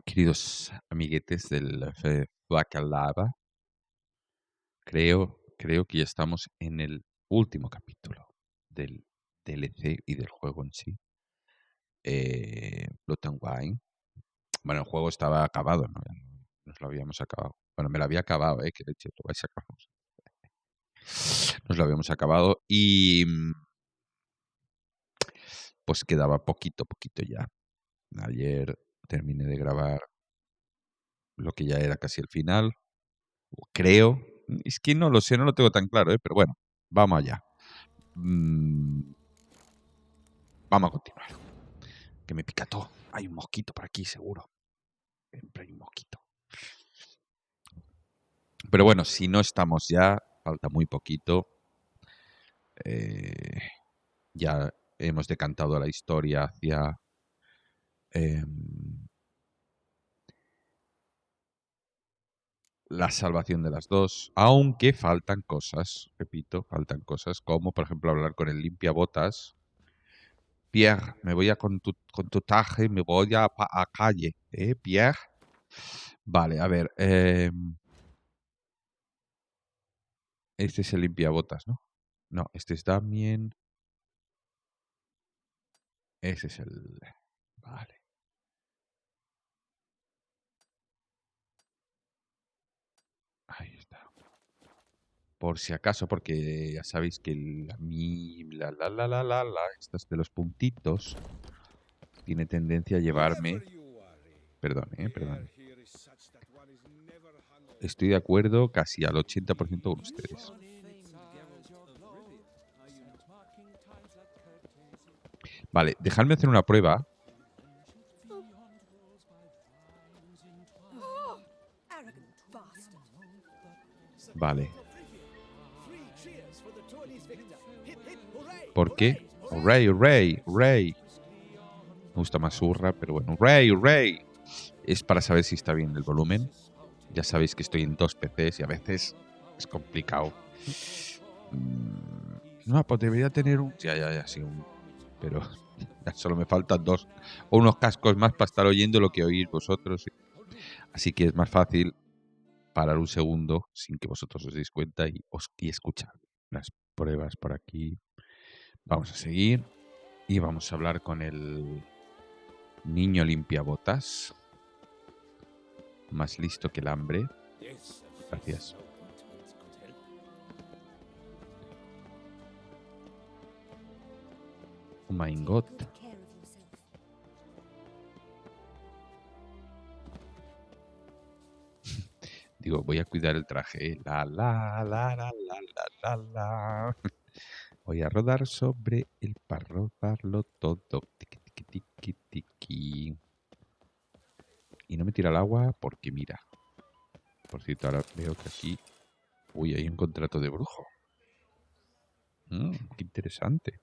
Queridos amiguetes del Bacalaba, creo que ya estamos en el último capítulo del DLC y del juego en sí. Blood and Wine. Bueno, el juego estaba acabado, ¿no? Nos lo habíamos acabado. Bueno, me lo había acabado, que leche, lo vais a acabar. Nos lo habíamos acabado y pues quedaba poquito ya. Ayer terminé de grabar lo que ya era casi el final. Creo. Es que no lo sé, no lo tengo tan claro, pero bueno, vamos allá. Vamos a continuar. Que me pica todo. Hay un mosquito por aquí, seguro. Siempre hay un mosquito. Pero bueno, si no estamos ya, falta muy poquito. Ya hemos decantado la historia hacia la salvación de las dos, aunque faltan cosas, repito, faltan cosas, como por ejemplo hablar con el limpiabotas. Pierre, me voy a con tu traje, me voy a calle, Pierre. Vale, a ver, este es el limpiabotas, ¿no? No, este es Damien. Ese es el... Vale. Ahí está. Por si acaso, porque ya sabéis que estas de los puntitos tiene tendencia a llevarme... Perdón, perdón. Estoy de acuerdo casi al 80% con ustedes. Vale, dejadme hacer una prueba. Vale. ¿Por qué? Hooray, hooray, hooray. Me gusta más hurra, pero bueno. Hooray, hooray. Es para saber si está bien el volumen. Ya sabéis que estoy en 2 PCs y a veces es complicado. No, pues debería tener un... Ya, sí, pero solo me faltan 2 o unos cascos más para estar oyendo lo que oís vosotros. Así que es más fácil parar un segundo sin que vosotros os deis cuenta y escuchar las pruebas por aquí. Vamos a seguir y vamos a hablar con el niño limpiabotas. Más listo que el hambre. Gracias. Oh my god. Digo, voy a cuidar el traje. La. Voy a rodar sobre el para rodarlo todo. Tiki, tiki, tiki, tiki. Y no me tira al agua porque mira. Por cierto, ahora veo que aquí... Uy, hay un contrato de brujo. Qué interesante.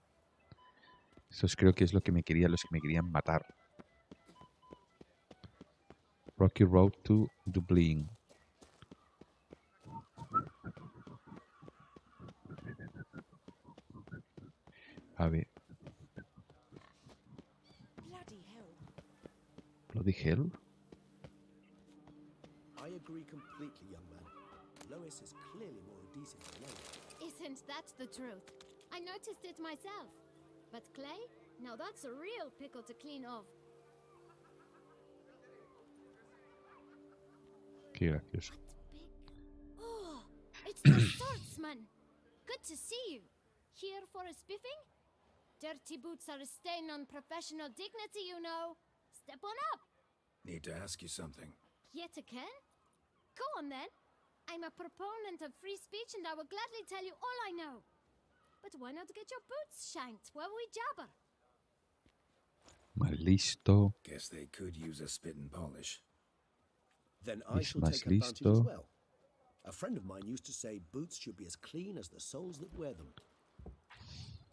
Eso creo que es lo que me querían, los que me querían matar. Rocky Road to Dublin. A ver. Bloody hell. I agree completely, young man. Lois is clearly more decent than Lois. Isn't that the truth? I noticed it myself. But Clay? Now that's a real pickle to clean off. Qué gracioso. Oh, it's the swordsman. Good to see you. Here for a spiffing? Dirty boots are a stain on professional dignity, you know. Step on up. Need to ask you something. Yet again? Go on then. I'm a proponent of free speech and I will gladly tell you all I know. But why not get your boots shanked while we jabber? Más listo. Guess they could use a spit and polish. Then I Es shall más take advantage as listo. well. A friend of mine used to say boots should be as clean as the soles that wear them.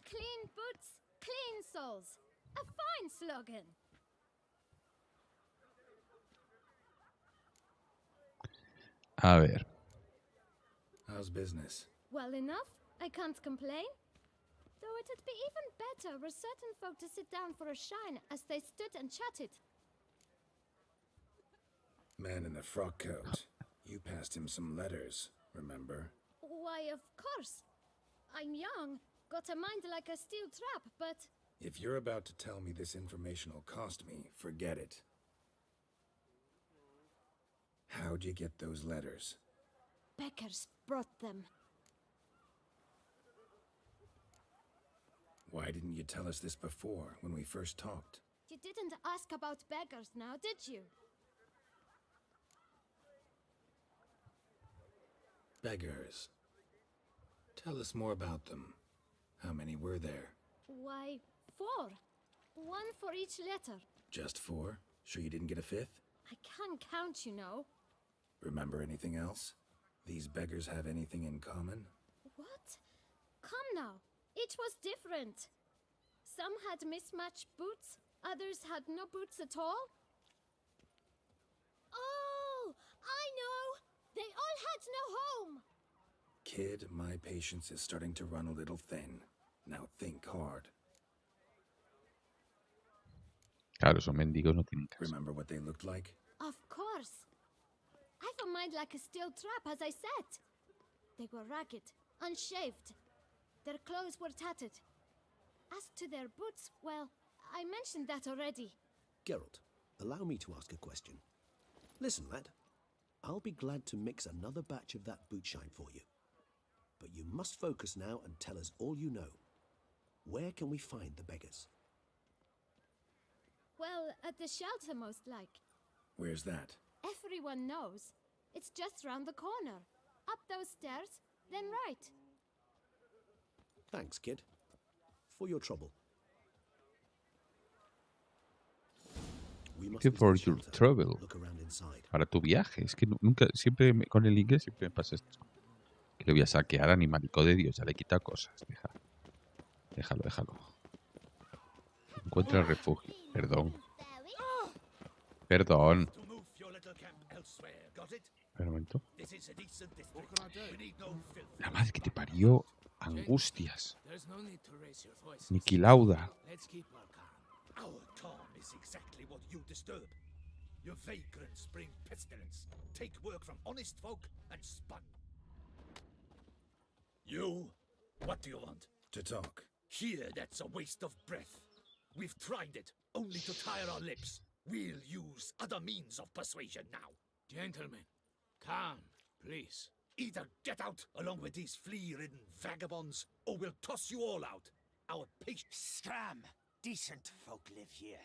Clean boots, clean soles. A fine slogan. A ver. How's business? Well enough. I can't complain. Though it'd be even better were certain folk to sit down for a shine as they stood and chatted. Man in the frock coat. You passed him some letters, remember? Why, of course. I'm young, got a mind like a steel trap, but If you're about to tell me this information will cost me, forget it. How'd you get those letters? beggars brought them. Why didn't you tell us this before, when we first talked? You didn't ask about beggars now, did you? Beggars. Tell us more about them. How many were there? Why, 4. 1 for each letter. Just 4? Sure you didn't get a 5th? I can't count, you know. Remember anything else? These beggars have anything in common? What? Come now. Each was different. Some had mismatched boots, others had no boots at all. Oh, I know! They all had no home! Kid, my patience is starting to run a little thin. Now think hard. Claro, esos mendigos no tienen casa. Remember what they looked like? Of course. I've a mind like a steel trap, as I said. They were ragged, unshaved. Their clothes were tattered. As to their boots, well, I mentioned that already. Geralt, allow me to ask a question. Listen, lad. I'll be glad to mix another batch of that boot shine for you. But you must focus now and tell us all you know. Where can we find the beggars? Well, at the shelter, most like. Where's that? Everyone knows. It's just round the corner. Up those stairs, then right. Thanks, kid. For your trouble. We must Thank you visit for the your shelter. trouble. Look around inside. Para tu viaje. Es que nunca, siempre con el inglés siempre me pasa esto. Que le voy a saquear, animalico de Dios. Ya le he quitado cosas. Déjalo. Encuentra el refugio. Perdón. To move your little camp elsewhere, got it? Espera un momento. This is a decent district. We need no filth. La madre que te parió. Angustias. There's no need to raise your voices. Niki Lauda. Let's keep our calm. Our calm is exactly what you disturb. Your vagrants bring pestilence, take work from honest folk, and spun. You? What do you want? To talk. Here, that's a waste of breath. We've tried it, only to tire our lips. We'll use other means of persuasion now. Gentlemen, calm, please. Either get out along with these flea-ridden vagabonds, or we'll toss you all out. Our patience. Scram! Decent folk live here.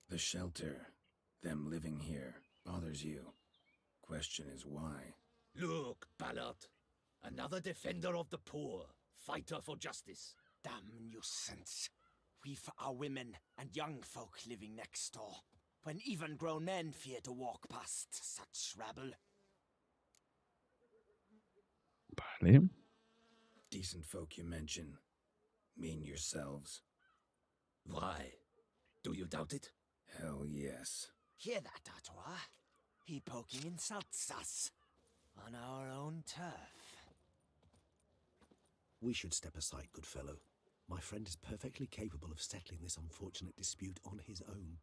The shelter, them living here, bothers you. Question is why? Look, Ballard. Another defender of the poor, fighter for justice. Damn nuisance. We've our women and young folk living next door, when even grown men fear to walk past such rabble. Vale. Decent folk you mention. Mean yourselves? Why? Do you doubt it? Hell yes. Hear that, Artois? He poking insults us. On our own turf. We should step aside, good fellow. My friend is perfectly capable of settling this unfortunate dispute on his own.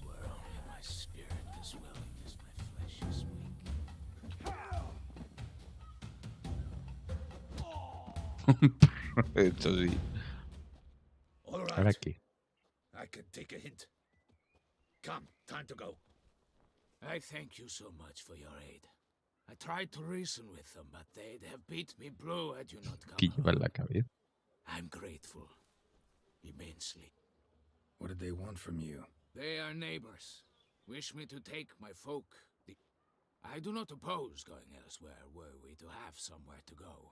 Where only my spirit is willing as my flesh is weak. Esto sí. All ¿Ahora right. qué? I can take a hint. Come, time to go. I thank you so much for your aid. I tried to reason with them, but they'd have beat me blue had you not ¿Qué come lleva en along. la cabeza? I'm grateful. Immensely. What did they want from you? They are neighbors. Wish me to take my folk. I do not oppose going elsewhere, were we to have somewhere to go.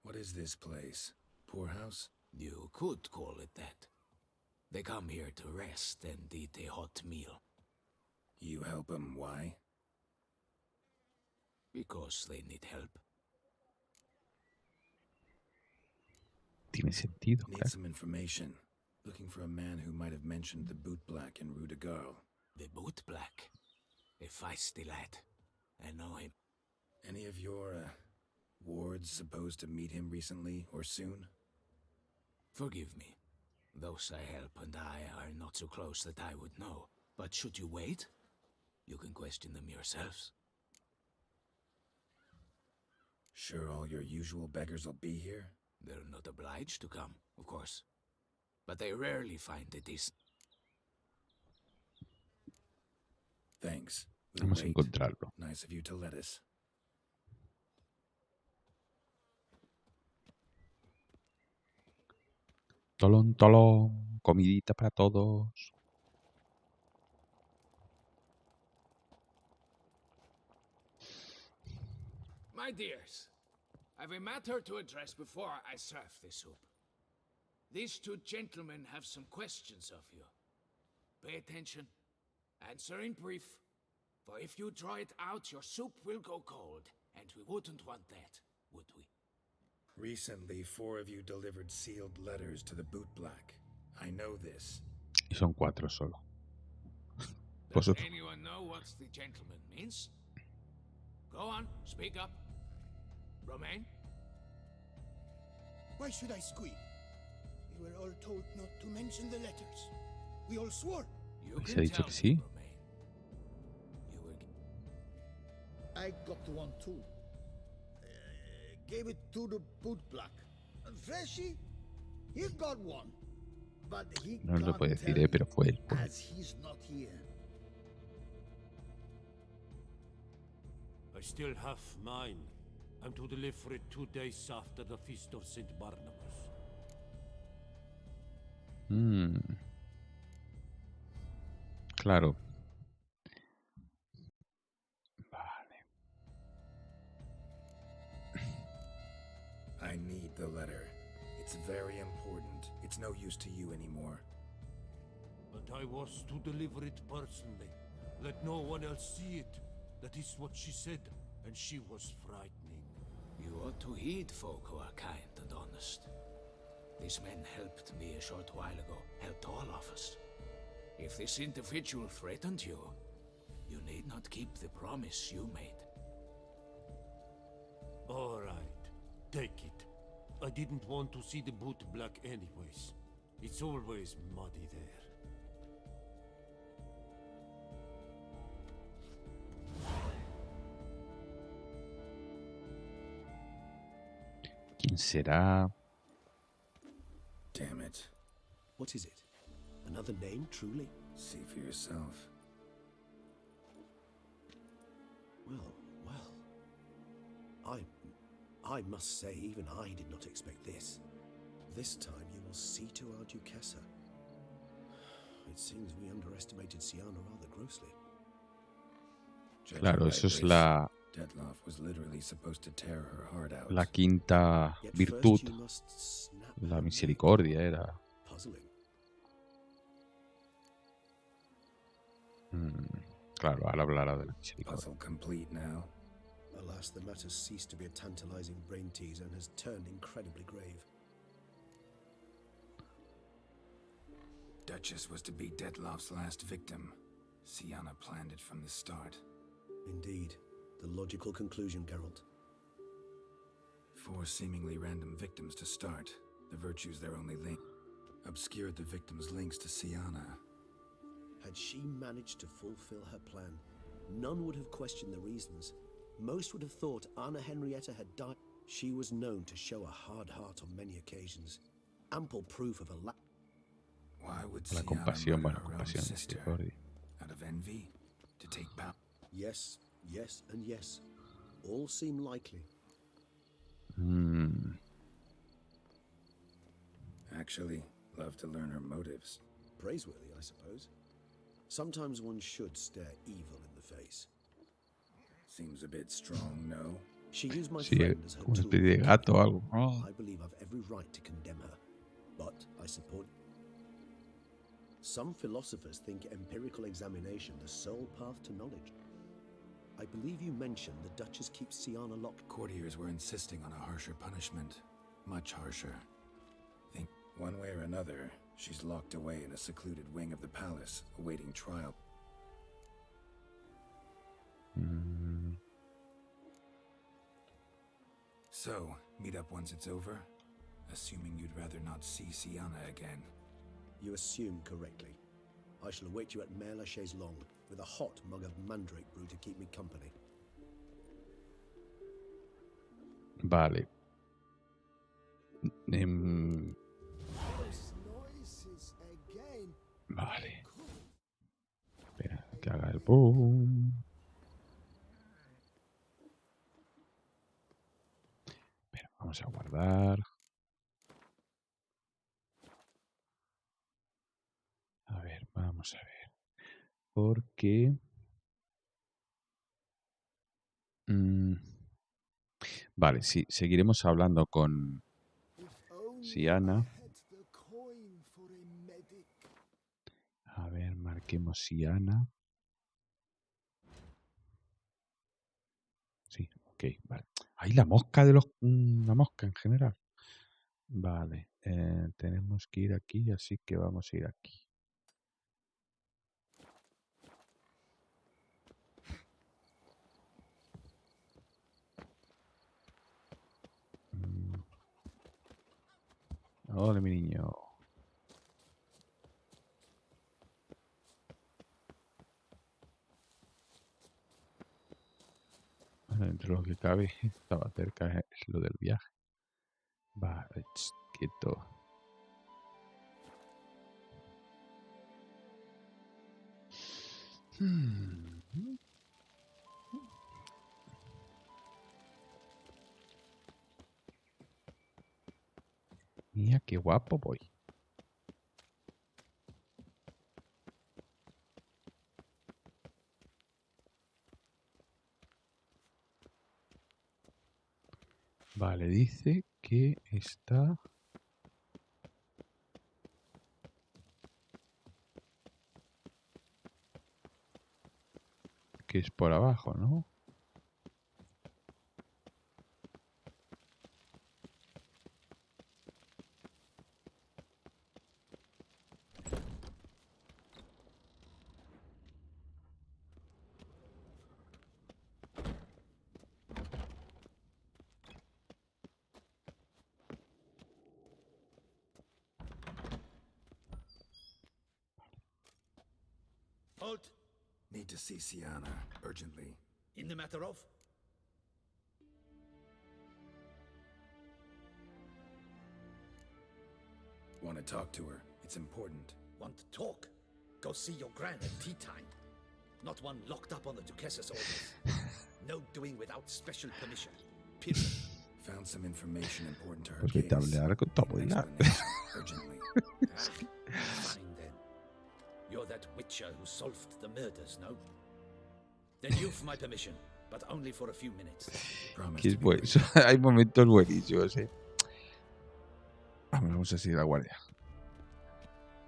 What is this place? Poorhouse? You could call it that. They come here to rest and eat a hot meal, You help them, why? because they need help. Tiene sentido, Need claro. some information. Looking for a man who might have mentioned the boot black in Rue de Garl. The boot black, a feisty lad. I know him. Any of your, wards supposed to meet him recently or soon? Forgive me. Those I help and I are not so close that I would know. But should you wait, you can question them yourselves. Sure all your usual beggars will be here? They're not obliged to come, of course. But they rarely find a decent... Thanks. We'll Vamos a wait. encontrarlo. Nice of you to let us. Tolón, tolón. Comidita para todos. My dears, I've a matter to address before I serve the soup. These two gentlemen have some questions of you. Pay attention. Answer in brief. For if you draw it out, your soup will go cold. And we wouldn't want that, would we? Recently, 4 of you delivered sealed letters to the bootblack. I know this. Y son 4 solo. Does Vosotros. anyone know what the gentleman means? Go on, speak up. Romain? Why should I squeal? We were all told not to mention the letters. We all swore. You ¿Se ha can dicho tell que me, sí? Romain. You were... I got one too. Gave it to the bootblack. Freshy, he got one. But he No lo can't puede decir, tell pero fue él. you as he's not here. I still have mine. I'm to deliver it 2 days after the Feast of St. Barnabas. Claro. Vale. I need the letter. It's very important. It's no use to you anymore. But I was to deliver it personally. Let no one else see it. That is what she said, and she was frightening. You ought to heed folk who are kind and honest. These men helped me a short while ago, helped all of us. If this individual threatened you, you need not keep the promise you made. All right, take it. I didn't want to see the boot black anyways. It's always muddy there. ¿Quién será? Damn it. What is it? Another name, truly? See for yourself. Well. I must say, even I did not expect this. This time you will see to our Duchessa. It seems we underestimated Siana rather grossly. Claro, eso es la Detloff was literally supposed to tear her heart out. la quinta Yet virtud. first you must snap La her misericordia era. neck. Puzzling. Claro, ahora hablará de la misericordia. Puzzle complete now. Alas, the matter ceased to be a tantalizing brain teaser and has turned incredibly grave. Duchess was to be Detloff's last victim. Siana planned it from the start. Indeed, the logical conclusion, Geralt. 4 seemingly random victims to start. The virtues their only link. Obscured the victims' links to Siana. Had she managed to fulfill her plan, none would have questioned the reasons. Most would have thought Anna Henrietta had died. She was known to show a hard heart on many occasions. Ample proof of a lack. Why would La Siana compasión, murder bueno, her own compasión, sister? misericordia. Out of envy? To take power? Yes, yes, and yes. All seem likely. Actually, love to learn her motives. Praiseworthy, I suppose. Sometimes one should stare evil in the face. Seems a bit strong, no? She used my Sí, friend as her como una tool. especie de gato o algo. Oh. I believe I've every right to condemn her, but I support. Some philosophers think empirical examination the sole path to knowledge. I believe you mentioned the Duchess keeps Siana locked. Courtiers were insisting on a harsher punishment. Much harsher. Think one way or another, she's locked away in a secluded wing of the palace, awaiting trial. So, meet up once it's over? Assuming you'd rather not see Sienna again. You assume correctly. I shall await you at Mère la Chaise Longue with a hot mug of mandrake brew to keep me company. Vale. Vale. Espera, que haga el boom. Espera, vamos a guardar. A ver, vamos a ver. Porque... Vale, sí, seguiremos hablando con Sienna. A ver, marquemos Sienna. Sí, ok, vale. Ahí la mosca de los... la mosca en general. Vale, tenemos que ir aquí, así que vamos a ir aquí. Hola, mi niño. Bueno, entre lo que cabe, estaba cerca, es lo del viaje. Vale, quieto. Mira, qué guapo voy. Vale, dice que está... que es por abajo, ¿no? Halt! Need to see Sienna, urgently. In the matter of? Want to talk to her. It's important. Want to talk? Go see your gran at tea time. Not one locked up on the Duchess's orders. No doing without special permission. Period. Found some information important to her Pues case. vete a hablar con tu Need an abuela. explanation, urgently. Fine then. You're that witcher who solved the murders, no? Then you've my permission, but only for a few minutes. Promise Que to es be bueno. brief. Hay momentos buenísimos, ¿eh? Vamos a seguir a guardia.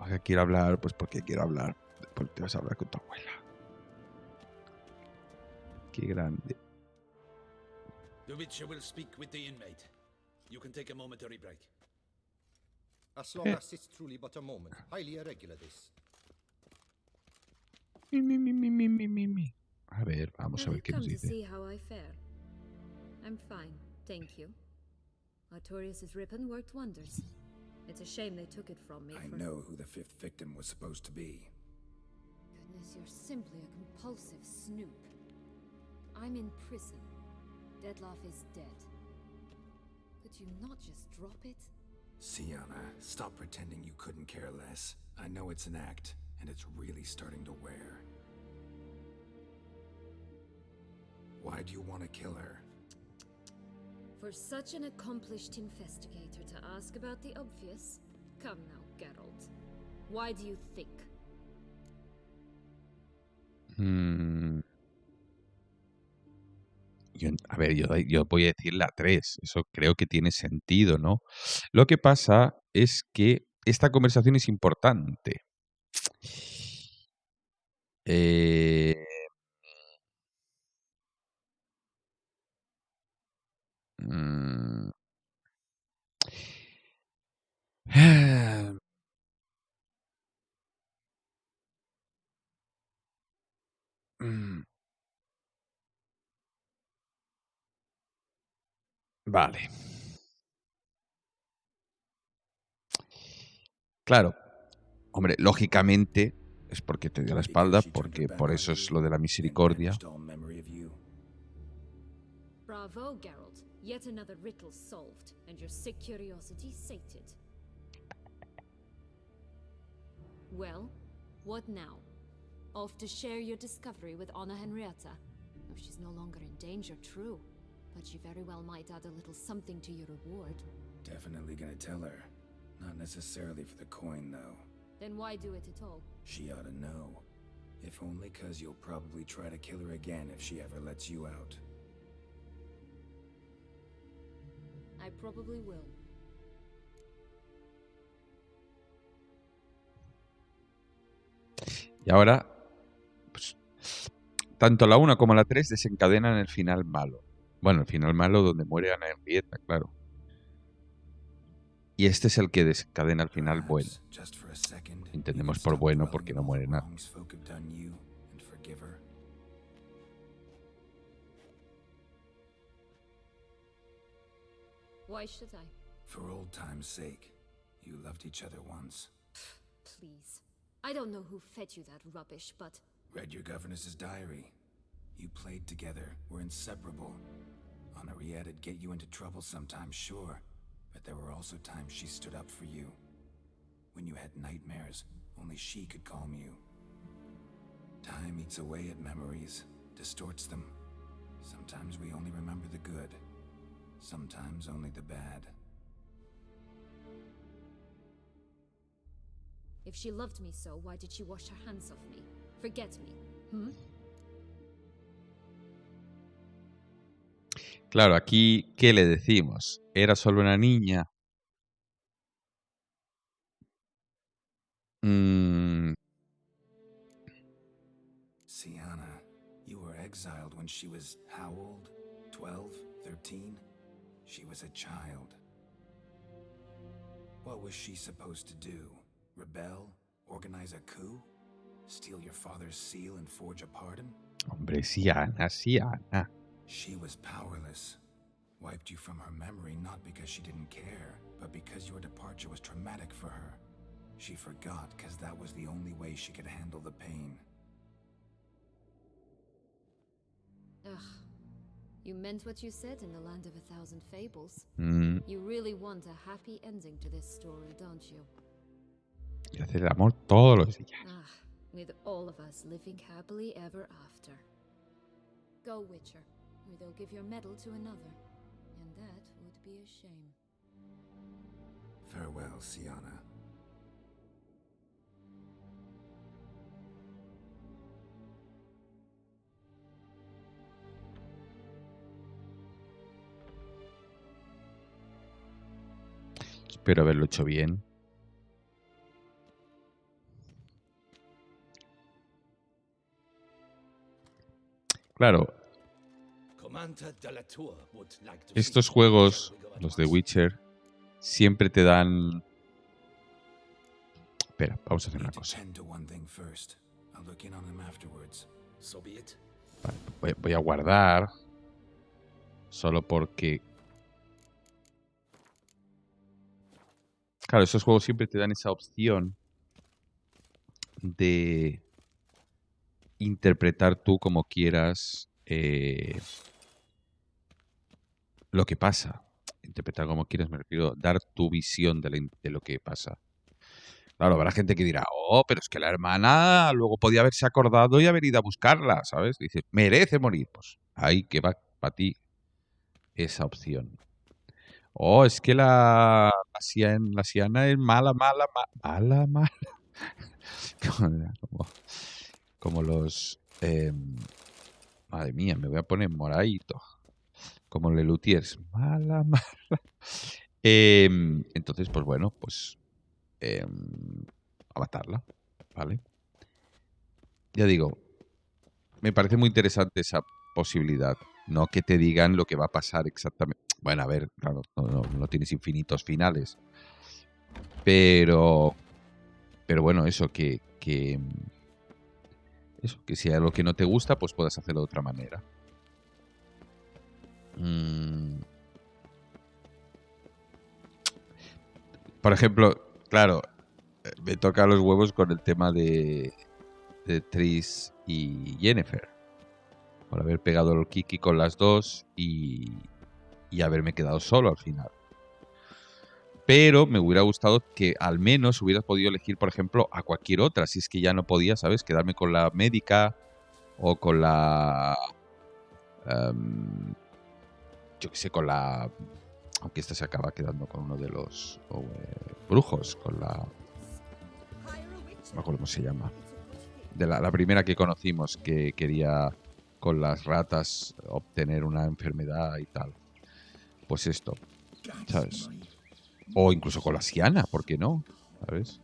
Ahora quiero hablar, pues porque quiero hablar. Después te vas a hablar con tu abuela. Qué grande. The witcher will speak with the inmate. You can take a momentary break. As long as it's truly but a moment. Highly irregular, this. Mi. A ver, vamos a ver qué nos Come to dice. see how I fare. I'm fine, thank you. Artorias' ribbon worked wonders. It's a shame they took it from me. I know who the fifth victim was supposed to be. Goodness, you're simply a compulsive snoop. I'm in prison. Detlef is dead. Could you not just drop it? Sienna, stop pretending you couldn't care less. I know it's an act, and it's really starting to wear. Why do you want to kill her? For such an accomplished investigator to ask about the obvious? Come now, Geralt. Why do you think? A ver, yo voy a decir la 3. Eso creo que tiene sentido, ¿no? Lo que pasa es que esta conversación es importante. Eh... mm, mm, Vale. Claro. Hombre, lógicamente es porque te dio la espalda, porque por eso es lo de la misericordia. Bravo, Geralt. Yet another riddle solved, and your sick curiosity sated. Well, what now? Off to share your discovery with Anna Henrietta? Oh, she's no longer in danger, true. But she very well might add a little something to your reward. Definitely gonna tell her. Not necessarily for the coin, though. Then why do it at all? She ought to know. If only 'cause you'll probably try to kill her again if she ever lets you out. I probably will. Y ahora, pues, tanto la 1 como la 3 desencadenan el final malo. Bueno, el final malo donde muere Ana Henrietta, claro. Y este es el que desencadena el final bueno. Entendemos por bueno porque no muere nada. Why should I? For old time's sake. You loved each other once. Please. I don't know who fed you that rubbish, but... Read your governess's diary. You played together, were inseparable. Henriette'd get you into trouble sometimes, sure. But there were also times she stood up for you. When you had nightmares, only she could calm you. Time eats away at memories, distorts them. Sometimes we only remember the good. Sometimes only the bad. If she loved me so, why did she wash her hands off me? Forget me, Claro, aquí, ¿qué le decimos? ¿Era solo una niña? Sienna, you were exiled when she was how old? 12? 13? She was a child. What was she supposed to do? Rebel? Organize a coup? Steal your father's seal and forge a pardon? Hombre, Sienna, Sienna. She was powerless. Wiped you from her memory not because she didn't care, but because your departure was traumatic for her. She forgot because that was the only way she could handle the pain. Ugh. You meant what you said in the Land of a Thousand Fables. Y You really want a happy ending to this story, don't you? hacer el amor todos los días. Ah, with all of us living happily ever after. Go, Witcher, or they'll give your medal to another. And that would be a shame. Farewell, Sienna. Espero haberlo hecho bien. Claro, estos juegos, los de Witcher, siempre te dan... Espera, vamos a hacer una cosa. Vale, voy a guardar. Solo porque... Claro, esos juegos siempre te dan esa opción de interpretar tú como quieras lo que pasa. Interpretar como quieras, me refiero a dar tu visión de lo que pasa. Claro, habrá gente que dirá, oh, pero es que la hermana luego podía haberse acordado y haber ido a buscarla, ¿sabes? Dices, merece morir. Pues ahí que va para ti esa opción. Oh, es que la Siana es mala. Como los... madre mía, me voy a poner moradito. Como Lelutiers. Mala. Entonces, pues bueno, pues... a matarla, ¿vale? Ya digo, me parece muy interesante esa posibilidad. No que te digan lo que va a pasar exactamente. Bueno, a ver, claro, no tienes infinitos finales. Pero bueno, eso, que si hay algo que no te gusta, pues puedas hacerlo de otra manera. Por ejemplo, claro, me toca los huevos con el tema de Triss y Yennefer. Por haber pegado el Kiki con las dos y haberme quedado solo al final. Pero me hubiera gustado que al menos hubieras podido elegir, por ejemplo, a cualquier otra. Si es que ya no podía, ¿sabes? Quedarme con la médica o con la... yo qué sé, con la... Aunque esta se acaba quedando con uno de los brujos, con la... No me acuerdo cómo se llama. De la primera que conocimos, que quería con las ratas obtener una enfermedad y tal. Pues esto, ¿sabes? O incluso con la Siana, ¿por qué no? ¿Sabes?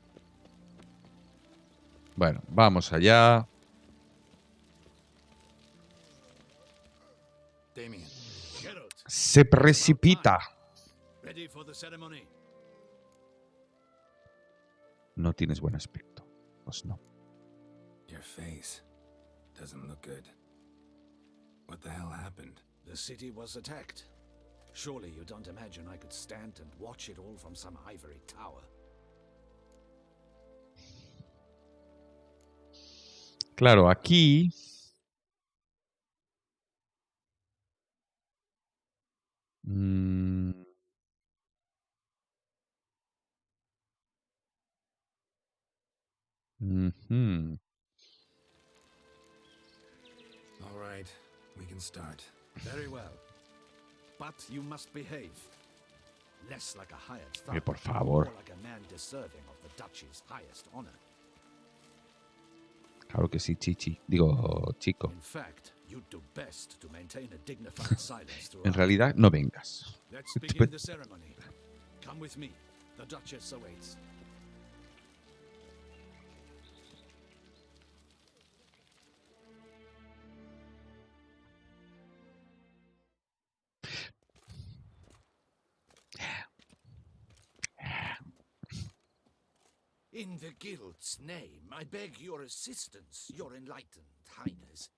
Bueno, vamos allá. Damien. Geralt, Se precipita. ready for the ceremony. No tienes buen aspecto. Pues no. Your face doesn't look good. What the hell happened? The city was attacked. Surely you don't imagine I could stand and watch it all from some ivory tower. Claro, aquí... Ujú. All right, we can start. Very well. But you must behave. Less like a hired thug, Por favor. more like a man deserving of the duchy's highest honor. Claro que sí, Chichi. Digo, chico. In fact, you'd do best to maintain a dignified silence throughout. En realidad, no vengas. Let's begin the ceremony. Come with me. The Duchess awaits. In the guild's name, I beg your assistance, your enlightened highness.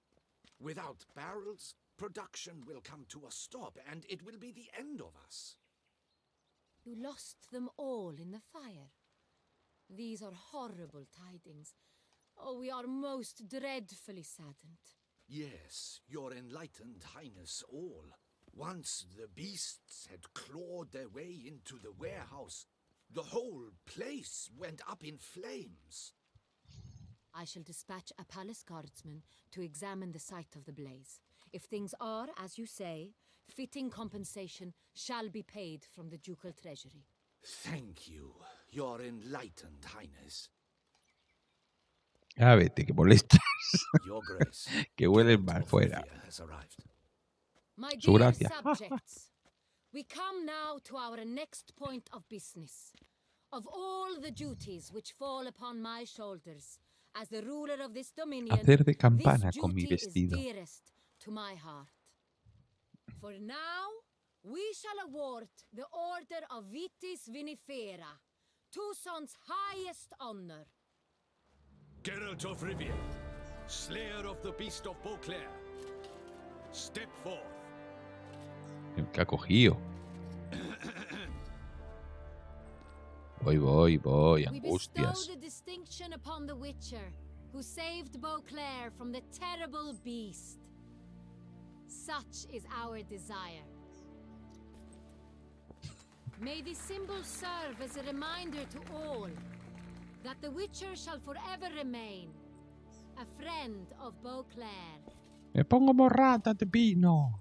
Without barrels, production will come to a stop, and it will be the end of us. You lost them all in the fire. These are horrible tidings. Oh, we are most dreadfully saddened. Yes, your enlightened highness all. Once the beasts had clawed their way into the warehouse, the whole place went up in flames. I shall dispatch a palace guardsman to examine the site of the blaze. If things are, as you say, fitting compensation shall be paid from the ducal treasury. Thank you, your enlightened highness. Ya vete, que molestas. Your grace. Que huelen Geralt mal of fuera. Rivia has arrived. My Su dear gracia. subjects, we come now to our next point of business. Of all the duties which fall upon my shoulders, as the ruler of this dominion, Hacer de campana this con mi duty is vestido. dearest to my heart. For now, we shall award the Order of Vitis Vinifera, Tucson's highest honor. Geralt of Rivia, slayer of the beast of Beauclair, step forth. ¿Qué ha cogido? Voy, We bestow angustias. the distinction upon the Witcher, who saved Beauclair from the terrible beast. Such is our desire. May this symbol serve as a reminder to all that the Witcher shall forever remain a friend of Beauclair. Me pongo morrata de pino.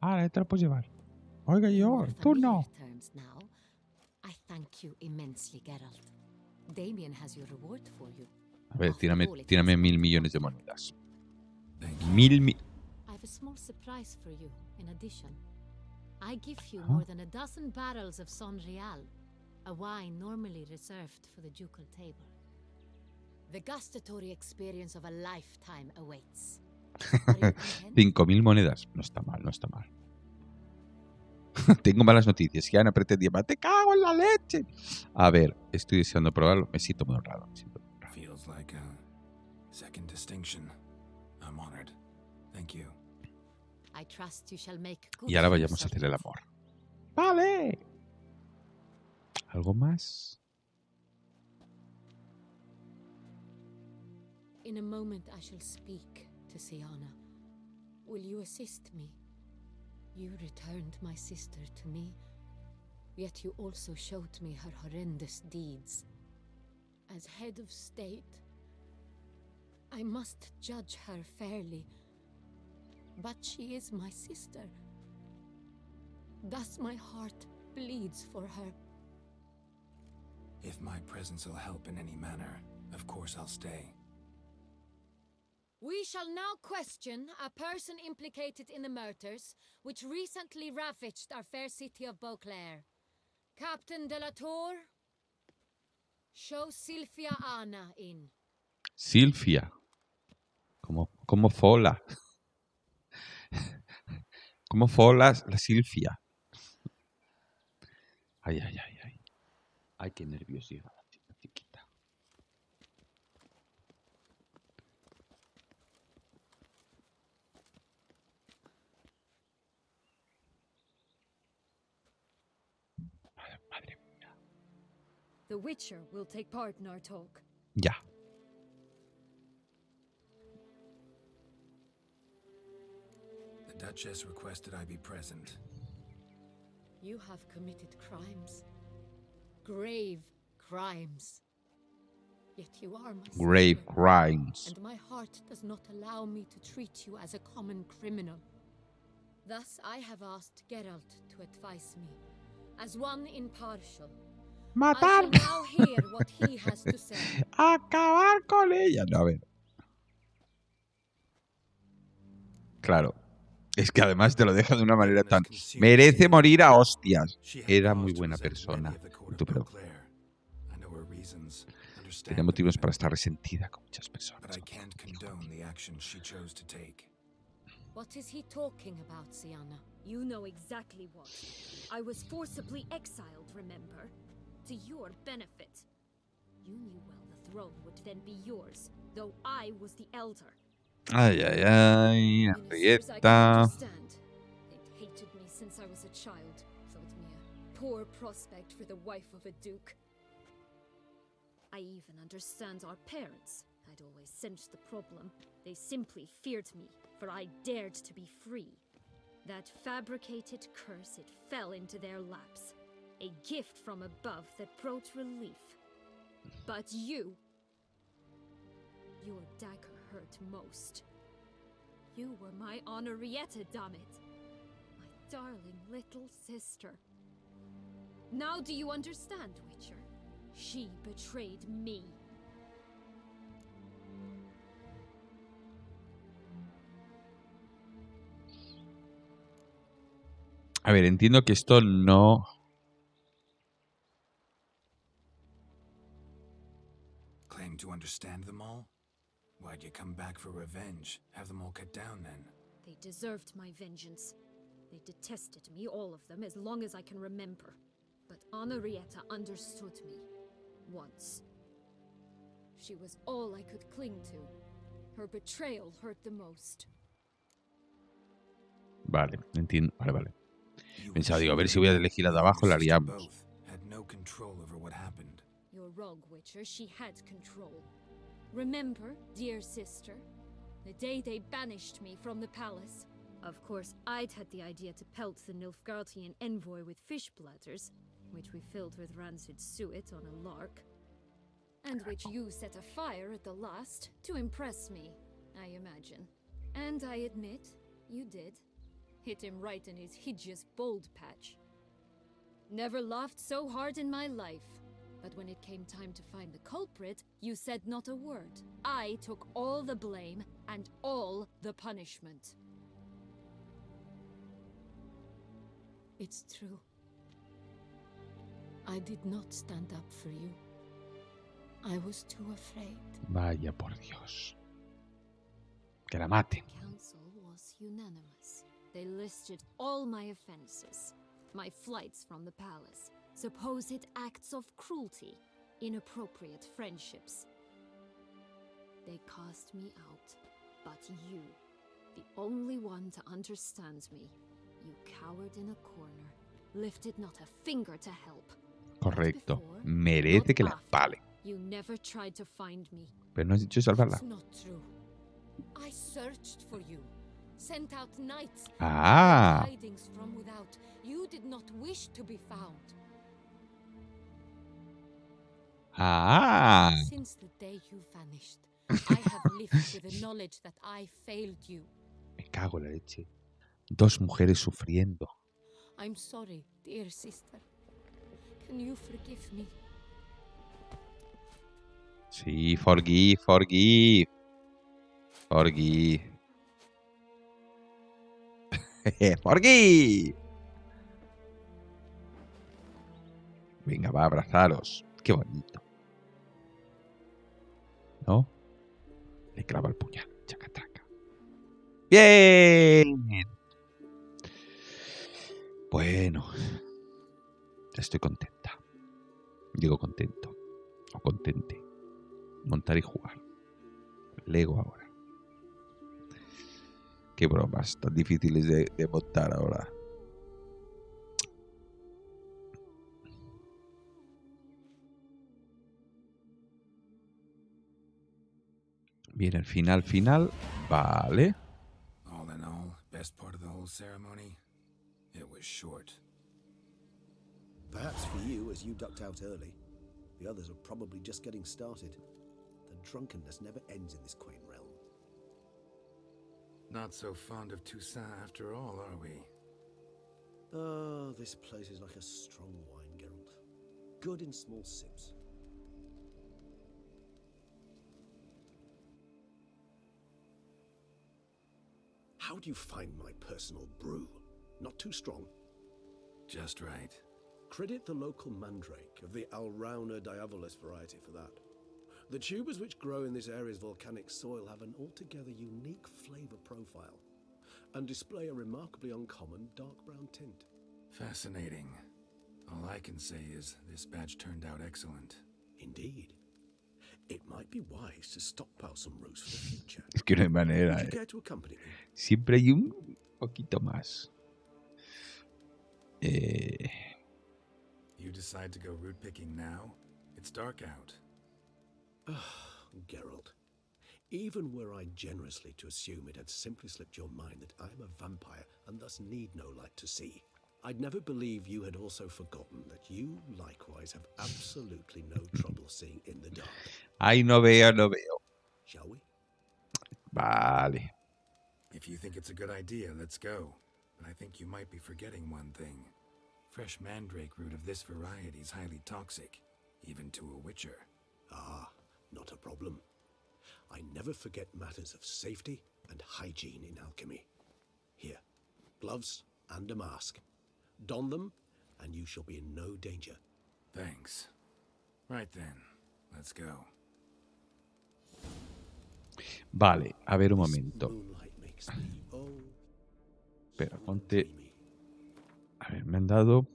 Ahora, te lo puedes llevar. Oiga, In yo, more tú familiar no. terms now, I thank you immensely, Geralt. Damien has your reward for you. A ver, After tírame, all, it tírame is 1.000 millones de monedas. Thank you. 1.000 I have a small surprise for you, in addition. I give you Huh? more than a dozen barrels of Son Real, a wine normally reserved for the ducal table. The gustatory experience of a lifetime awaits. Are you content? 5.000 monedas. No está mal, no está mal. Tengo malas noticias. Ya no pretendía más. ¡Te cago en la leche! A ver, estoy deseando probarlo. Me siento muy honrado. Me siento muy honrado. Feels like a second distinction. I'm honored. Thank you. I trust you shall make good Y ahora use vayamos a of hacer el it. amor. ¡Vale! ¿Algo más? In a moment I shall speak to Siana. Will you assist me? You returned my sister to me, yet you also showed me her horrendous deeds. As head of state, I must judge her fairly, but she is my sister. Thus my heart bleeds for her. If my presence will help in any manner, of course I'll stay. We shall now question a person implicated in the murders which recently ravaged our fair city of Beauclair. Captain de la Tour, show Sylvia Anna in. Silvia. ¿Cómo fola? ¿Cómo folas la Silvia? Ay, ay, ay, ay. Ay, qué nerviosidad, chiquita. Madre mía. The Witcher will take part in our talk. Ya. The Duchess requested I be present. You have committed crimes. Grave crimes. Yet you are my Grave sister, crimes. and my heart does not allow me to treat you as a common criminal. Thus I have asked Geralt to advise me, as one impartial. I shall Matar. now hear what he has to say. Acabar con ella. No, a ver. Claro. Es que además te lo deja de una manera tan... Merece morir a hostias. Era muy buena persona. Pero tenía motivos para estar resentida con muchas personas. What is he talking about, Siana? You know exactly what. I was forcibly exiled, remember? To your benefit. You knew well the throne would then be yours, though I was the elder. Ay, ay, ay. Henrietta. They'd hated me since I was a child. Thought me a poor prospect for the wife of a duke. I even understand our parents. I'd always sensed the problem. They simply feared me, for I dared to be free. That fabricated curse, it fell into their laps. A gift from above that brought relief. But you... Your dagger hurt most. You were my Henrietta, damn it. My darling little sister. Now do you understand, Witcher? She betrayed me. A ver, entiendo que esto no... Claim to understand them all? Why'd you come back for revenge? Have them all cut down then? They deserved my vengeance. They detested me, all of them, as long as I can remember. But Henrietta understood me. Once. She was all I could cling to. Her betrayal hurt the most. Vale, entiendo. Vale. Pensaba, digo, a ver si voy a elegir la de abajo, la haríamos. You're wrong, Witcher. She had control. Remember, dear sister, the day they banished me from the palace? Of course, I'd had the idea to pelt the Nilfgaardian envoy with fish bladders, which we filled with rancid suet on a lark, and which you set afire at the last to impress me, I imagine. And I admit, you did. Hit him right in his hideous bald patch. Never laughed so hard in my life. But when it came time to find the culprit, you said not a word. I took all the blame and all the punishment. It's true. I did not stand up for you. I was too afraid. Vaya por Dios. Que la maten. The council was unanimous. They listed all my offenses. My flights from the palace. Supposed acts of cruelty, inappropriate friendships. They cast me out, but you, the only one to understand me, you cowered in a corner, lifted not a finger to help. Correcto. Merece que la palen. You never tried to find me. Pero no has dicho salvarla. It's not true. I searched for you. Sent out knights. Ah. Tidings from without. You did not wish to be found. Ah. Since the day you vanished, I have lived with the knowledge that I failed you. Me cago en la leche. 2 mujeres sufriendo. I'm sorry, dear sister. Can you forgive me? Sí, forgive. Forgive. Forgive. Venga, va a abrazaros. Qué bonito. ¿No? Le clava el puñal. Chacatraca. ¡Bien! Bueno. Estoy contenta. Digo contento. O contente. Montar y jugar. Lego ahora. Qué bromas tan difíciles de montar ahora. Bien, el final. Vale. All in all, best part of the whole ceremony, it was short. Perhaps for you, as you ducked out early. The others are probably just getting started. The drunkenness never ends in this quaint realm. Not so fond of Toussaint after all, are we? Oh, this place is like a strong wine, Geralt. Good in small sips. How do you find my personal brew? Not too strong? Just right. Credit the local mandrake of the Alrauna diavolis variety for that. The tubers which grow in this area's volcanic soil have an altogether unique flavor profile and display a remarkably uncommon dark brown tint. Fascinating. All I can say is this batch turned out excellent. Indeed. It might be wise to stockpile some roots for the future. Es que no hay manera. Would you care to accompany me? Siempre hay un poquito más. You decide to go root picking now? It's dark out. Geralt, even were I generously to assume it had simply slipped your mind that I am a vampire and thus need no light to see, I'd never believe you had also forgotten that you likewise have absolutely no trouble seeing in the dark. Ay, no veo. Shall we? Vale. If you think it's a good idea, let's go. But I think you might be forgetting one thing. Fresh mandrake root of this variety is highly toxic, even to a witcher. Ah, not a problem. I never forget matters of safety and hygiene in alchemy. Here, gloves and a mask. Don them, and you shall be in no danger. Thanks. Right then, let's go. Vale, a ver un momento. Moonlight makes me Espera, ponte. A ver, me han dado.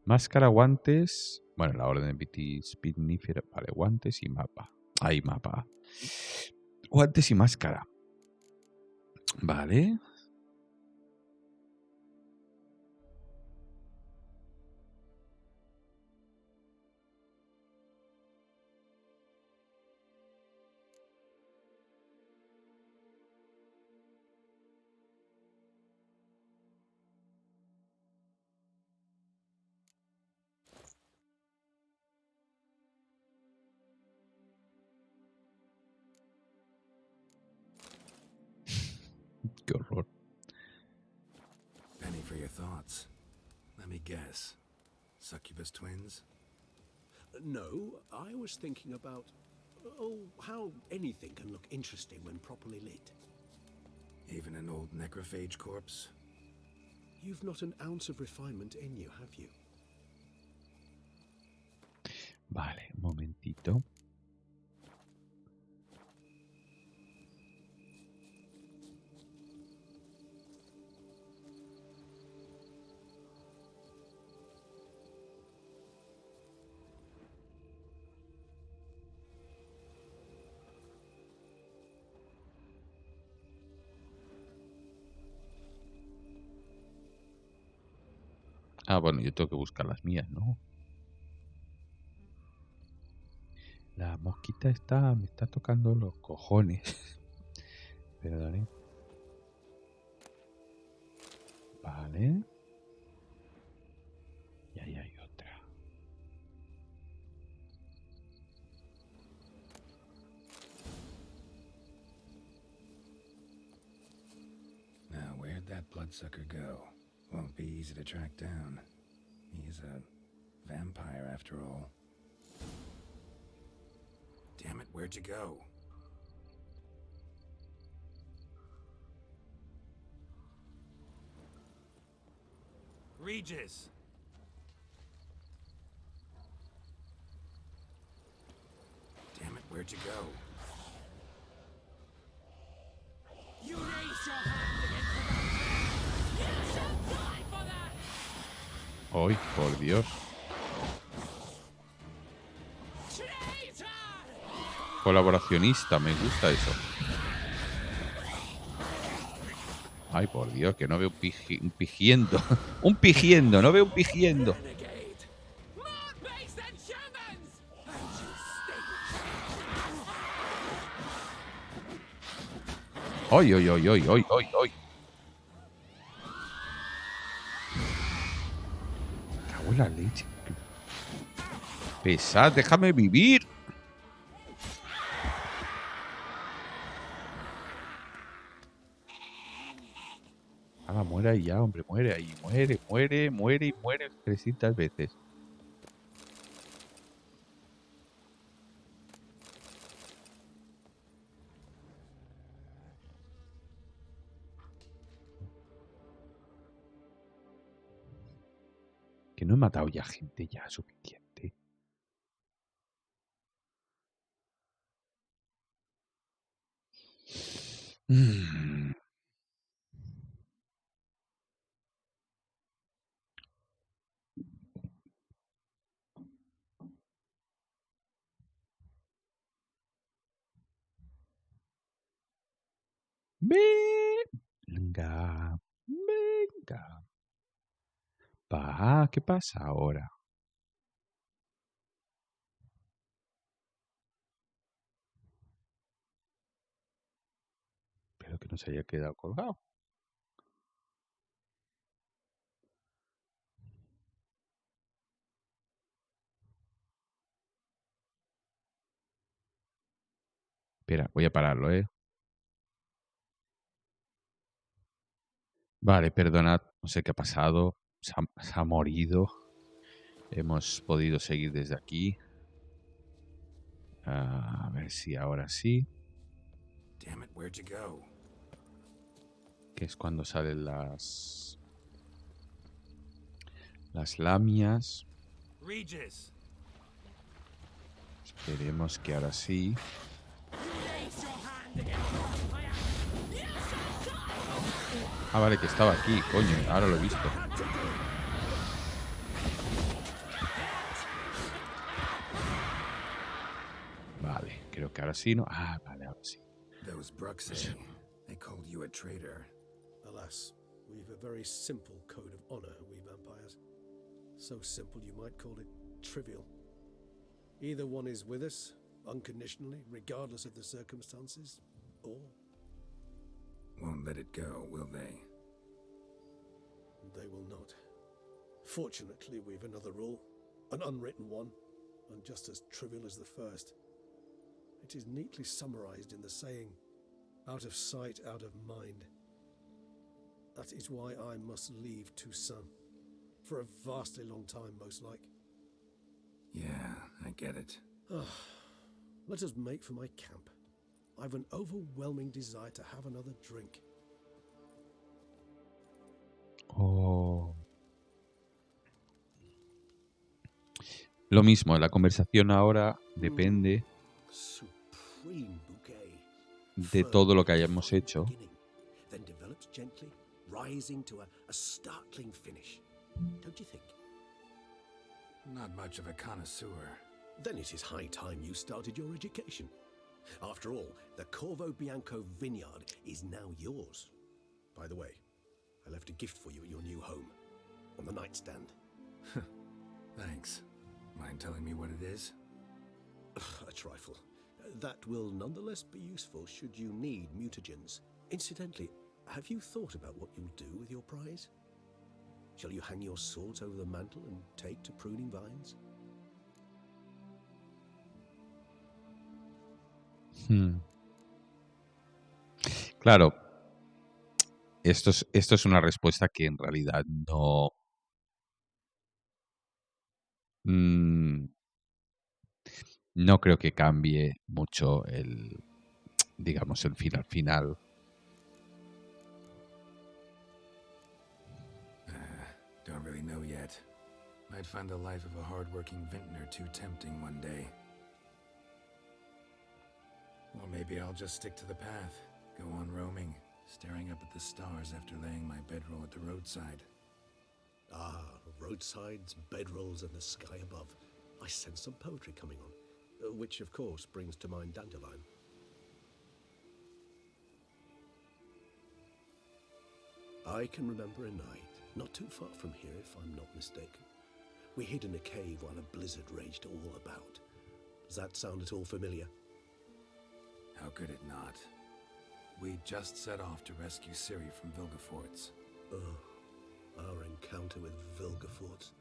Máscara, guantes. Bueno, la orden vitíspidnífera. Vale, guantes y mapa. Ahí, mapa. Guantes y máscara. Vale. Qué horror. Penny for your thoughts. Let me guess. Succubus twins? No, I was thinking about, how anything can look interesting when properly lit. Even an old necrophage corpse? You've not an ounce of refinement in you, have you? Vale, un momentito. Ah, bueno, yo tengo que buscar las mías, ¿no? La mosquita me está tocando los cojones. Perdone. Vale. Y ahí hay otra. Now, where'd that bloodsucker go? Won't be easy to track down. He's a vampire after all. Damn it, where'd you go? Regis! Damn it, where'd you go? You raise your hand against the vampire! You shall die for that! ¡Ay, por Dios! Traitor! Colaboracionista, me gusta eso. Ay, por Dios, que no veo un pigiendo. Un pigiendo, no veo un pigiendo. More base than humans! ¡Ay, ay, ay, ay, ay, ay, ay! Me cago en la leche. Pesad, déjame vivir. Ah, muere ahí ya, hombre, muere ahí. Muere, muere, muere y muere 300 veces. Que no he matado ya gente ya suficiente. Venga, venga. ¿Qué pasa ahora? Espero que no se haya quedado colgado. Espera, voy a pararlo, ¿eh? Vale, perdonad, no sé qué ha pasado. Se ha morido. Hemos podido seguir desde aquí. A ver si ahora sí. Damn it, where'd you go? Que es cuando salen las lamias. Regis! Esperemos que ahora sí. Raise your hand against the vampire! You shall die! Ah, vale, que estaba aquí, coño. Ahora lo he visto. Vale, creo que ahora sí, ¿no? Ah, vale, ahora sí. Those Bruxy, they called you a traitor. Alas, we've a very simple code of honor, we vampires. So simple you might call it trivial. Either one is with us, unconditionally, regardless of the circumstances, or... Won't let it go, will they? They will not. Fortunately, we've another rule, an unwritten one, and just as trivial as the first. It is neatly summarized in the saying, out of sight, out of mind. That is why I must leave Toussaint. For a vastly long time, most like. Yeah, I get it. Let us make for my camp. I've an overwhelming desire to have another drink. Oh. Lo mismo, la conversación ahora depende Supreme bouquet. de todo lo que hayamos hecho. Then develops gently, rising to a startling finish. Don't you think? Not much of a connoisseur. Then it is high time you started your education. After all, the Corvo Bianco vineyard is now yours. By the way, I left a gift for you at your new home, on the nightstand. Thanks. Mind telling me what it is? A trifle. That will nonetheless be useful should you need mutagens. Incidentally, have you thought about what you'll do with your prize? Shall you hang your swords over the mantle and take to pruning vines? Claro, esto es una respuesta que en realidad no... no creo que cambie mucho digamos, el final final. Don't really know yet. Might find the life of a hard-working vintner too tempting one day. Or maybe I'll just stick to the path, go on roaming, staring up at the stars after laying my bedroll at the roadside. Ah, roadsides, bedrolls, and the sky above. I sense some poetry coming on, which of course brings to mind Dandelion. I can remember a night, not too far from here if I'm not mistaken. We hid in a cave while a blizzard raged all about. Does that sound at all familiar? How could it not? We just set off to rescue Ciri from Vilgefortz. Oh, our encounter with Vilgefortz.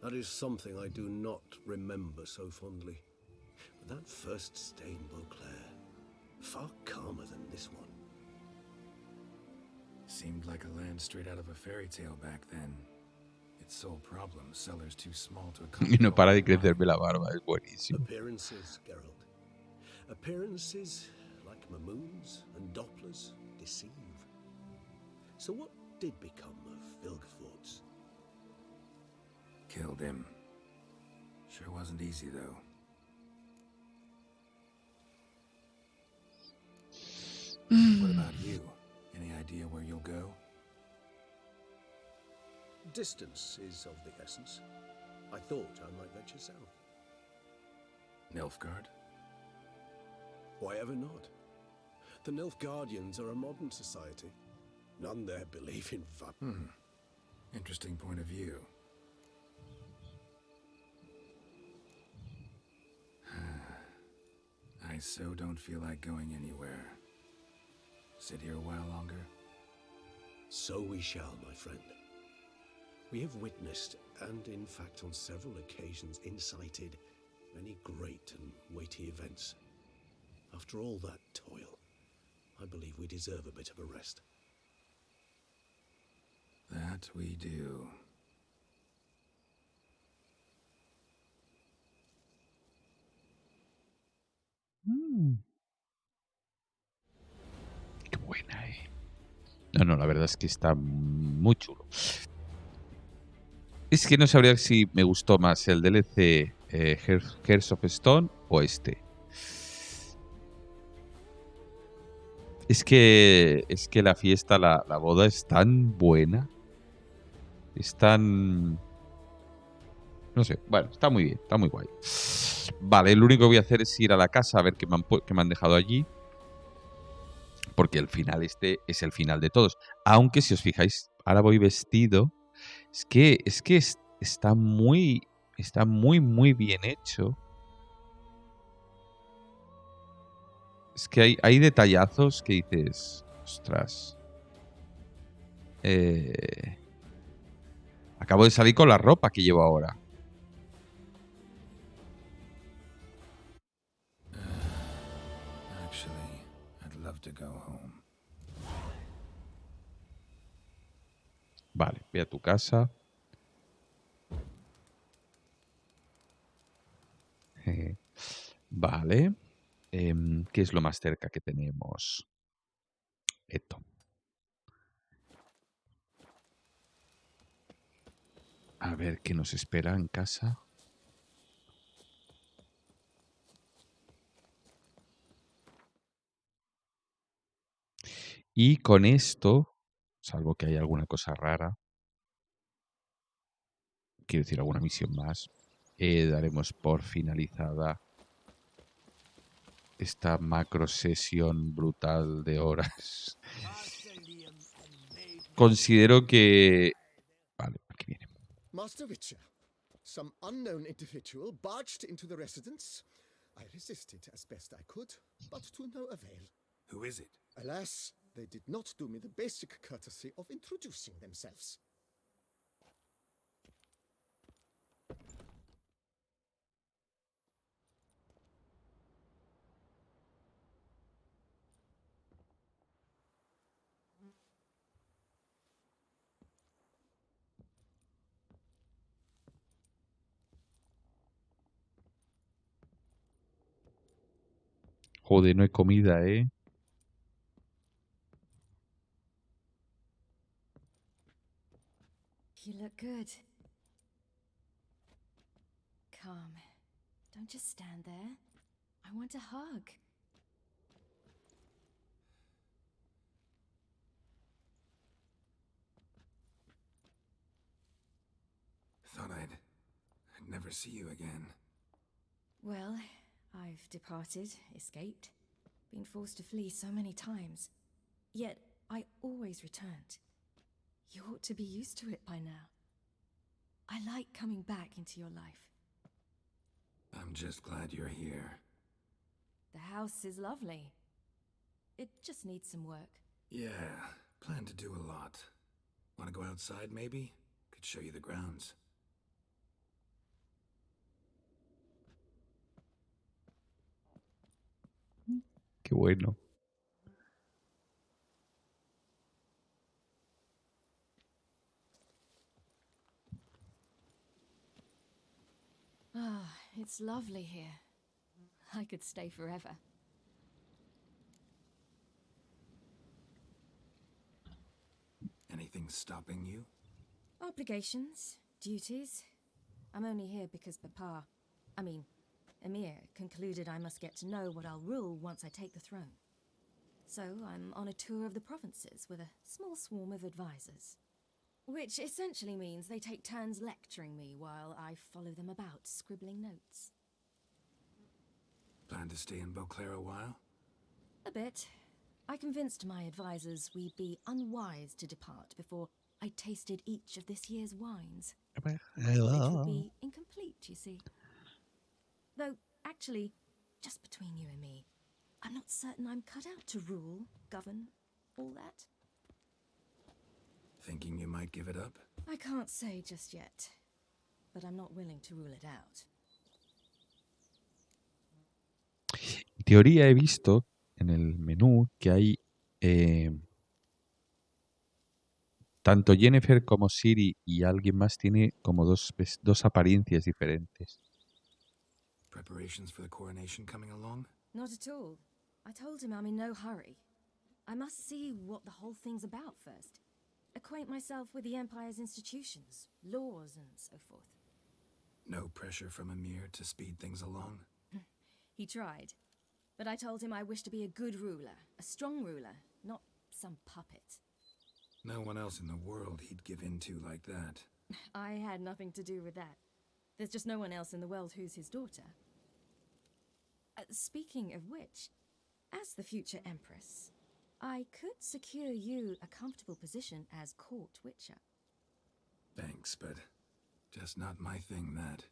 That is something I do not remember so fondly. But that first stay in Beauclair, far calmer than this one. Seemed like a land straight out of a fairy tale back then. Its sole problem, cellars too small to Y accommodate. no para de crecerme la barba, es buenísimo. Appearances, Geralt. Appearances, like mamoons and dopplers, deceive. So what did become of Vilgefortz? Killed him. Sure wasn't easy, though. What about you? Any idea where you'll go? Distance is of the essence. I thought I might venture south. Nilfgaard? Why ever not? The Nilfgaardians are a modern society. None there believe in Interesting point of view. I so don't feel like going anywhere. Sit here a while longer? So we shall, my friend. We have witnessed, and in fact on several occasions incited, many great and weighty events. After all that toil, I believe we deserve a bit of a rest. That we do. Qué buena, eh. No, la verdad es que está muy chulo. Es que no sabría si me gustó más el DLC Hearts of Stone o este. Es que la fiesta, la boda es tan buena. Es tan... No sé, bueno, está muy bien, está muy guay. Vale, lo único que voy a hacer es ir a la casa a ver qué me han dejado allí. Porque el final este es el final de todos. Aunque si os fijáis, ahora voy vestido. Es que está muy bien hecho. Es que hay detallazos que dices, ostras. Acabo de salir con la ropa que llevo ahora. Actually, I'd love to go home. Vale, ve a tu casa. Vale. ¿Qué es lo más cerca que tenemos? Esto. A ver qué nos espera en casa. Y con esto, salvo que haya alguna cosa rara, quiero decir alguna misión más, daremos por finalizada esta macro sesión brutal de horas. Considero que... Vale, aquí viene. Master Witcher, some unknown individual barged into the residence. I resisted as best I could, but to no avail. Who is it? Alas, they did not do me the basic courtesy of introducing themselves. Joder, no hay comida, ¿eh? You look good. Calm. Don't just stand there. I want a hug. Thought I'd never see you again. Well, I've departed, escaped, been forced to flee so many times. Yet, I always returned. You ought to be used to it by now. I like coming back into your life. I'm just glad you're here. The house is lovely. It just needs some work. Yeah, plan to do a lot. Want to go outside, maybe? Could show you the grounds. Qué bueno. Ah, it's lovely here. I could stay forever. Anything stopping you? Obligations, duties. I'm only here because Emir concluded I must get to know what I'll rule once I take the throne. So I'm on a tour of the provinces with a small swarm of advisors. Which essentially means they take turns lecturing me while I follow them about, scribbling notes. Plan to stay in Beauclair a while? A bit. I convinced my advisors we'd be unwise to depart before I tasted each of this year's wines. My knowledge would be incomplete, you see. Though, actually, just between you and me, I'm not certain I'm cut out to rule, govern, all that. Thinking you might give it up? I can't say just yet, but I'm not willing to rule it out. En teoría he visto en el menú que hay tanto Jennifer como Siri y alguien más tiene como dos apariencias diferentes. Preparations for the coronation coming along? Not at all. I told him I'm in no hurry. I must see what the whole thing's about first. Acquaint myself with the Empire's institutions, laws, and so forth. No pressure from Emir to speed things along? He tried. But I told him I wish to be a good ruler, a strong ruler, not some puppet. No one else in the world he'd give in to like that. I had nothing to do with that. There's just no one else in the world who's his daughter. Speaking of which, as the future Empress, I could secure you a comfortable position as court witcher. Thanks, but just not my thing, that.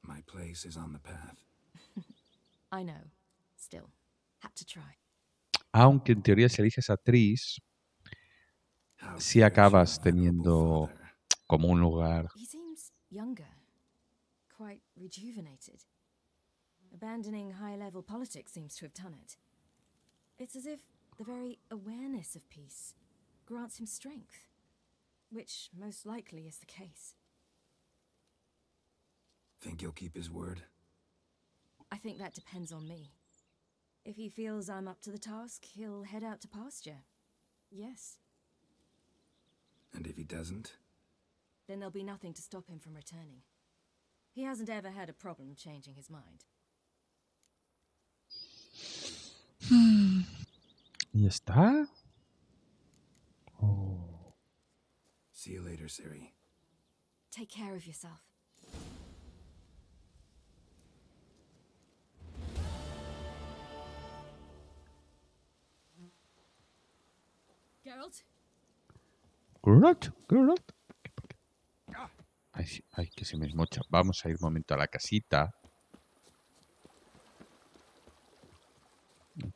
My place is on the path. I know. Still, had to try. Aunque en teoría si eliges actriz, sí acabas teniendo como un lugar. He seems younger, quite rejuvenated. Abandoning high-level politics seems to have done it. It's as if the very awareness of peace grants him strength, which most likely is the case. Think he'll keep his word? I think that depends on me. If he feels I'm up to the task, he'll head out to pasture. Yes. And if he doesn't? Then there'll be nothing to stop him from returning. He hasn't ever had a problem changing his mind. ¿Y está? Oh. See you later, Siri. Take care of yourself. Geralt? Geralt. Ay, que se me esmocha. Vamos a ir un momento a la casita.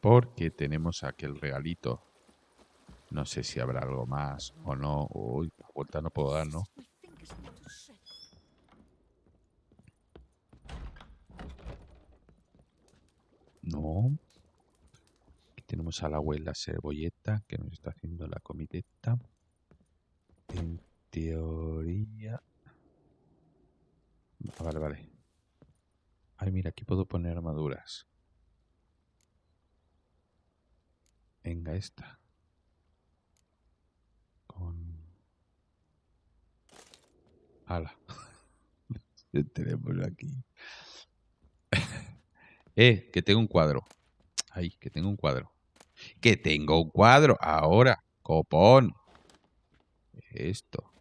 Porque tenemos aquel regalito. No sé si habrá algo más o no. Uy, la vuelta no puedo dar, ¿no? No. Aquí tenemos a la abuela Cebolleta que nos está haciendo la comideta. En teoría... Vale. Ay, mira, aquí puedo poner armaduras. Venga, esta. Con... Ala. Tenemos aquí. Que tengo un cuadro. Ay, que tengo un cuadro. ¡Que tengo un cuadro! Ahora, copón. Esto.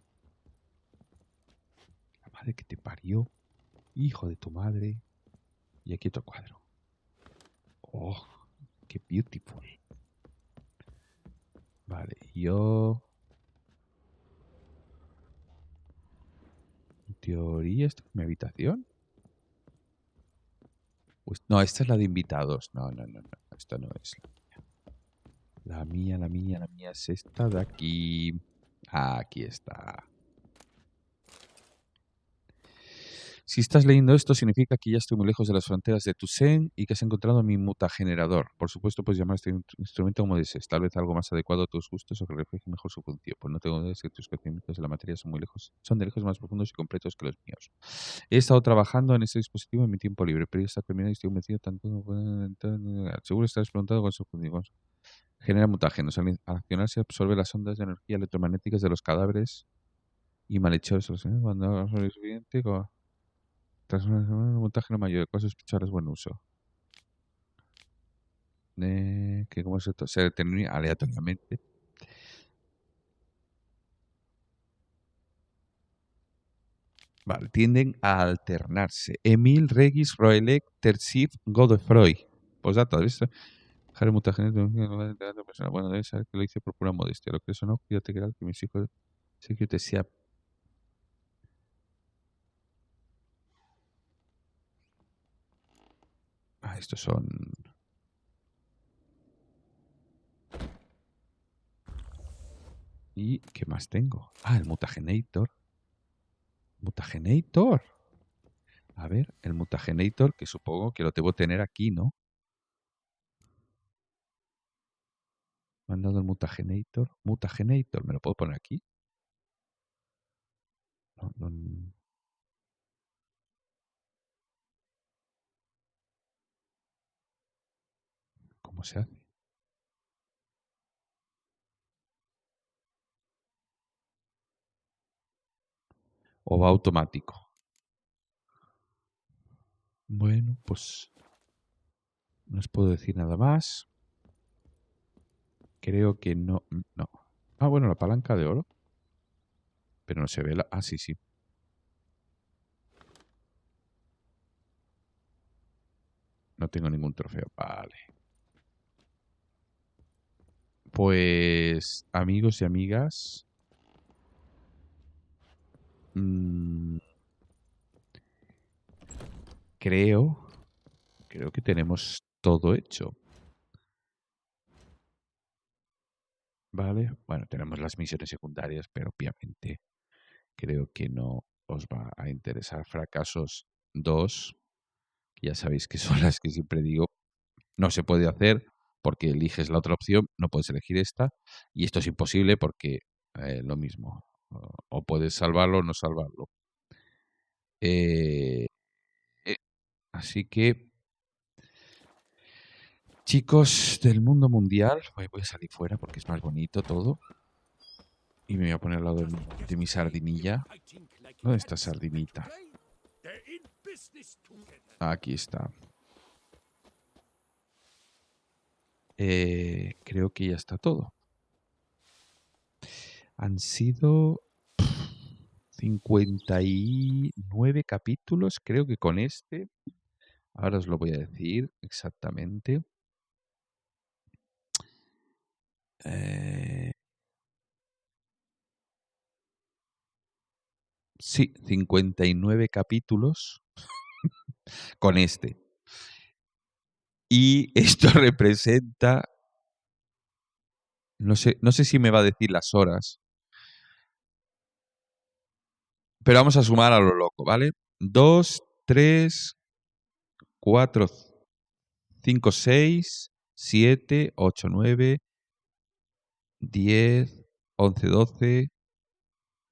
La madre que te parió. Hijo de tu madre. Y aquí otro cuadro. Oh, qué beautiful. Vale, yo... En teoría, ¿esta es mi habitación? Pues, no, esta es la de invitados. No. Esta no es la mía. La mía es esta de aquí. Aquí está. Si estás leyendo esto, significa que ya estoy muy lejos de las fronteras de tu Zen y que has encontrado mi mutagenerador. Por supuesto, puedes llamar a este instrumento como desees, tal vez algo más adecuado a tus gustos o que refleje mejor su función. Pues no tengo dudas que tus conocimientos de la materia son de lejos más profundos y completos que los míos. He estado trabajando en este dispositivo en mi tiempo libre, pero ya está terminado y estoy convencido tanto. Seguro estarás preguntando con su función. Genera mutágenos. Al accionarse absorbe las ondas de energía electromagnéticas de los cadáveres y malhechores. Cuando sobreviviente, tras un montaje mayor de cosas sospechadas buen uso. Que como se determina aleatoriamente. Vale, tienden a alternarse. Emil Regis Roelec Tersif Godefroy. Posdata, ¿viste? Dejar el montaje bueno, debe saber que lo hice por pura modestia. Lo que eso no, cuídate que mis hijos sé que te sea. Estos son. ¿Y qué más tengo? El mutagenator. Mutagenator. A ver, el mutagenator, que supongo que lo debo tener aquí, ¿no? Me han dado el mutagenator. Mutagenator, ¿me lo puedo poner aquí? No. ¿Cómo se hace? ¿O va automático? Bueno, pues no os puedo decir nada más. Creo que no. Bueno, la palanca de oro. Pero no se ve la... sí. No tengo ningún trofeo. Vale. Pues, amigos y amigas. Creo que tenemos todo hecho. Vale. Bueno, tenemos las misiones secundarias, pero obviamente creo que no os va a interesar. Fracasos 2. Ya sabéis que son las que siempre digo. No se puede hacer porque eliges la otra opción, no puedes elegir esta. Y esto es imposible porque lo mismo. O puedes salvarlo o no salvarlo. Así que, chicos del mundo mundial, voy a salir fuera porque es más bonito todo. Y me voy a poner al lado de mi sardinilla. ¿Dónde está sardinita? Aquí está. Creo que ya está todo. Han sido 59 capítulos, creo que con este. Ahora os lo voy a decir exactamente. Sí, 59 capítulos con este. Y esto representa, no sé si me va a decir las horas, pero vamos a sumar a lo loco, ¿vale? 2, 3, 4, 5, 6, 7, 8, 9, 10, 11, 12,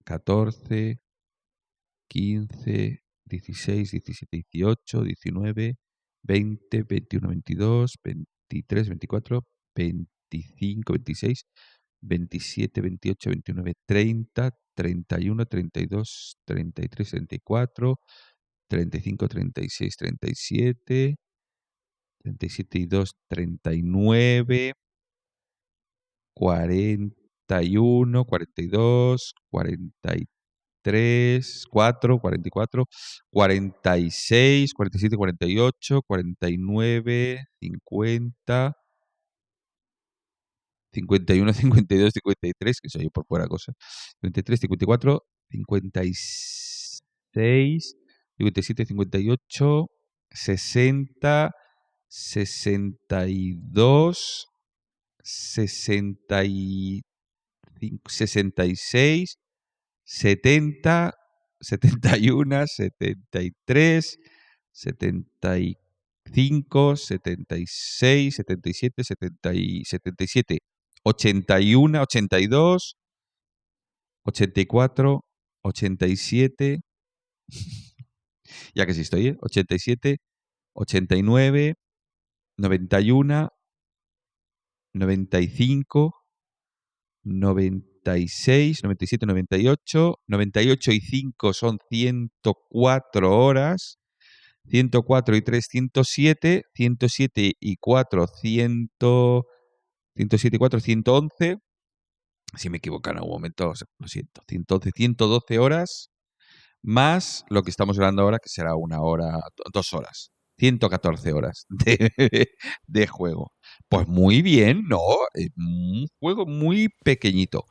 14, 15, 16, 17, 18, 19, 20, 21, 22, 23, 24, 25, 26, 27, 28, 29, 30, 31, 32, 33, 34, 35, 36, 37, 37 y 2, 39, 41, 42, 43, 4, 44, 46, 47, 48, 49, 50, 51, 52, 53, que soy por fuera cosas, 53, 54, 56, 57, 58, 60, 62, 65, 66, 70, 71, 73, 75, 76, 77, 77, 81, 82, 84, 87, ya que sí estoy, 87, 89, 91, 95, 96, 97, 98, 98 y 5 son 104 horas, 104 y 3, 107, 107 y 4, 100, 107 y 4, 111, si me equivoco en algún momento, lo siento, 111, 112 horas, más lo que estamos hablando ahora, que será 1 hora, 2 horas, 114 horas de juego. Pues muy bien, ¿no? Un juego muy pequeñito.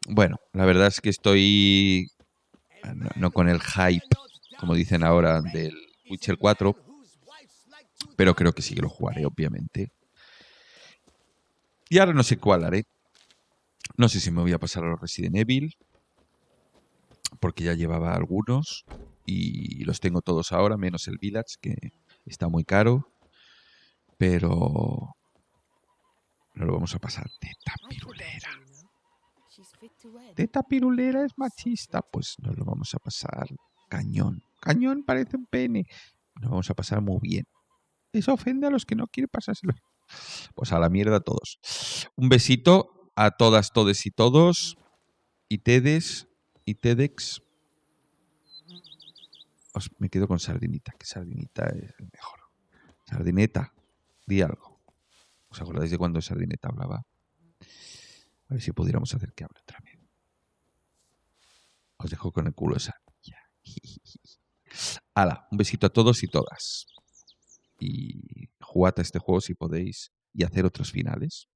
Bueno, la verdad es que estoy no con el hype, como dicen ahora, del Witcher 4, pero creo que sí que lo jugaré, obviamente. Y ahora no sé cuál haré. No sé si me voy a pasar a los Resident Evil, porque ya llevaba algunos y los tengo todos ahora, menos el Village, que está muy caro, pero no lo vamos a pasar. Teta pirulera. Teta pirulera es machista, pues no lo vamos a pasar cañón. Cañón parece un pene. Nos vamos a pasar muy bien. Eso ofende a los que no quieren pasárselo. Pues a la mierda todos. Un besito a todas, todes y todos. Y tedes y tedex. Me quedo con Sardinita, que Sardinita es el mejor. Sardineta, di algo. ¿Os acordáis de cuando Sardineta hablaba? A ver si pudiéramos hacer que hable otra vez. Os dejo con el culo de sardilla. Hala, un besito a todos y todas. Y jugad a este juego si podéis y hacer otros finales.